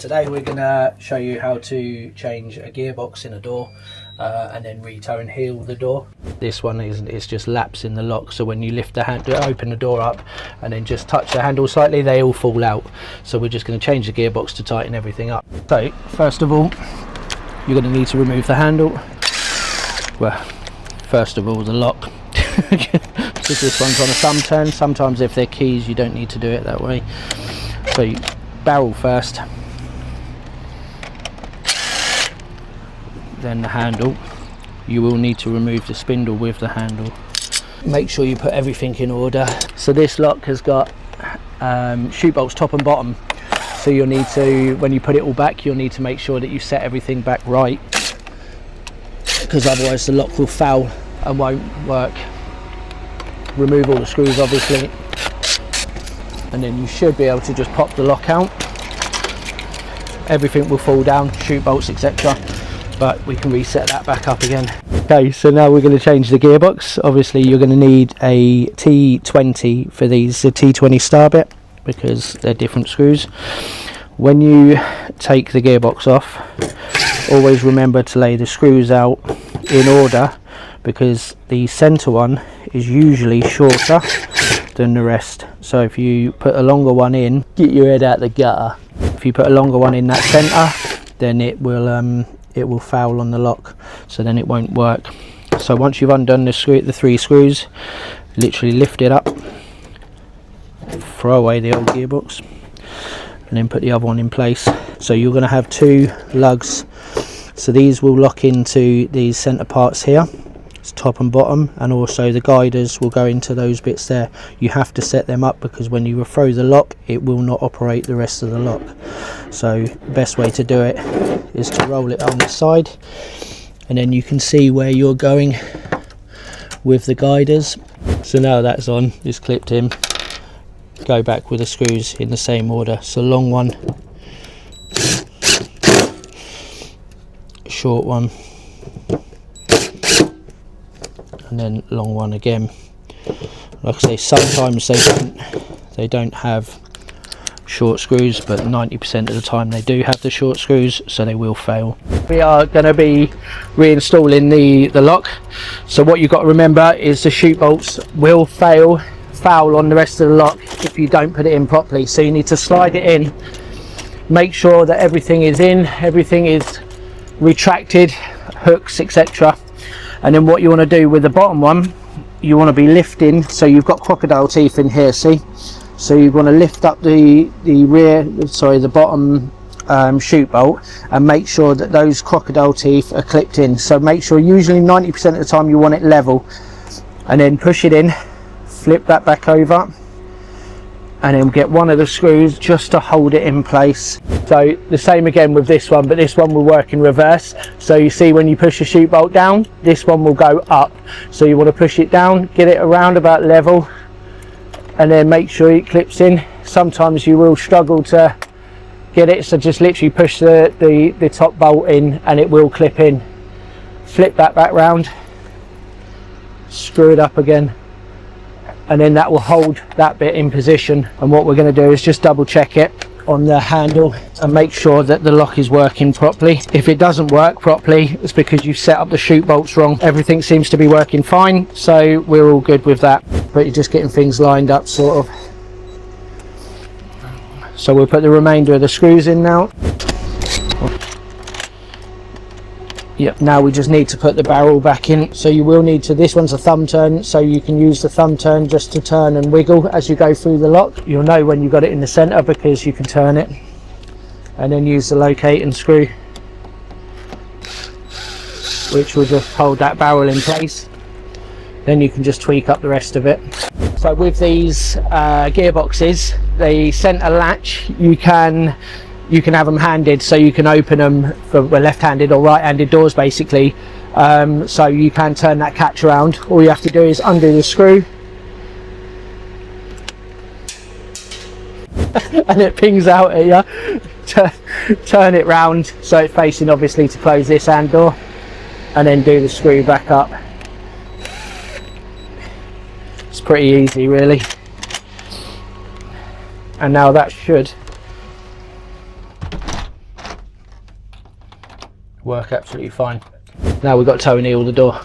Today we're going to show you how to change a gearbox in a door and then re-toe and heel the door. This one is just laps in the lock, so when you lift the hand, open the door up and then just touch the handle slightly, they all fall out. So we're just going to change the gearbox to tighten everything up. So first of all, you're going to need to remove the handle. Well, first of all, the lock. Because this one's on a thumb turn. Sometimes if they're keys you don't need to do it that way. So you barrel first, then the handle. You will need to remove the spindle with the handle. Make sure you put everything in order. So this lock has got chute bolts top and bottom, so you'll need to, when you put it all back, you'll need to make sure that you set everything back right, because otherwise the lock will foul and won't work. Remove all the screws obviously, and then you should be able to just pop the lock out. Everything will fall down, chute bolts, etc., but we can reset that back up again. Okay, so now we're going to change the gearbox. Obviously you're going to need a T20 for these, the T20 star bit, because they're different screws. When you take the gearbox off, always remember to lay the screws out in order, because the center one is usually shorter than the rest. So if you put a longer one in, get your head out the gutter. If you put a longer one in that center, then it will foul on the lock, so then it won't work. So once you've undone the three screws, literally lift it up, throw away the old gearbox, and then put the other one in place. So you're going to have two lugs, so these will lock into these center parts here, it's top and bottom, and also the guiders will go into those bits there. You have to set them up, because when you throw the lock, it will not operate the rest of the lock. So the best way to do it is to roll it on the side, and then you can see where you're going with the guiders. So now that's on, it's clipped in. Go back with the screws in the same order. So long one, short one, and then long one again. Like I say, sometimes they don't have short screws, but 90% of the time they do have the short screws, so they will fail. We are going to be reinstalling the lock. So what you've got to remember is the chute bolts will foul on the rest of the lock if you don't put it in properly. So you need to slide it in, make sure that everything is in, everything is retracted, hooks, etc. And then what you want to do with the bottom one, you want to be lifting, so you've got crocodile teeth in here, see? So you want to lift up the bottom chute bolt and make sure that those crocodile teeth are clipped in. So make sure, usually 90% of the time you want it level, and then push it in, flip that back over, and then get one of the screws just to hold it in place. So the same again with this one, but this one will work in reverse. So you see when you push the chute bolt down, this one will go up. So you want to push it down, get it around about level, and then make sure it clips in. Sometimes you will struggle to get it, so just literally push the top bolt in and it will clip in. Flip that back round, screw it up again, and then that will hold that bit in position. And what we're going to do is just double check it on the handle and make sure that the lock is working properly. If it doesn't work properly, it's because you've set up the chute bolts wrong. Everything seems to be working fine, so we're all good with that, but you're just getting things lined up sort of. So we'll put the remainder of the screws in now. Yep, now we just need to put the barrel back in. So you will need to, this one's a thumb turn, so you can use the thumb turn just to turn and wiggle as you go through the lock. You'll know when you've got it in the center because you can turn it, and then use the locating screw, which will just hold that barrel in place. Then you can just tweak up the rest of it. So with these gearboxes, the center latch, you can have them handed, so you can open them for left-handed or right-handed doors basically. So you can turn that catch around. All you have to do is undo the screw and it pings out at you. Turn it round so it's facing obviously to close this hand door, and then do the screw back up. It's pretty easy really. And now that should work absolutely fine. Now we've got to toe and heel the door.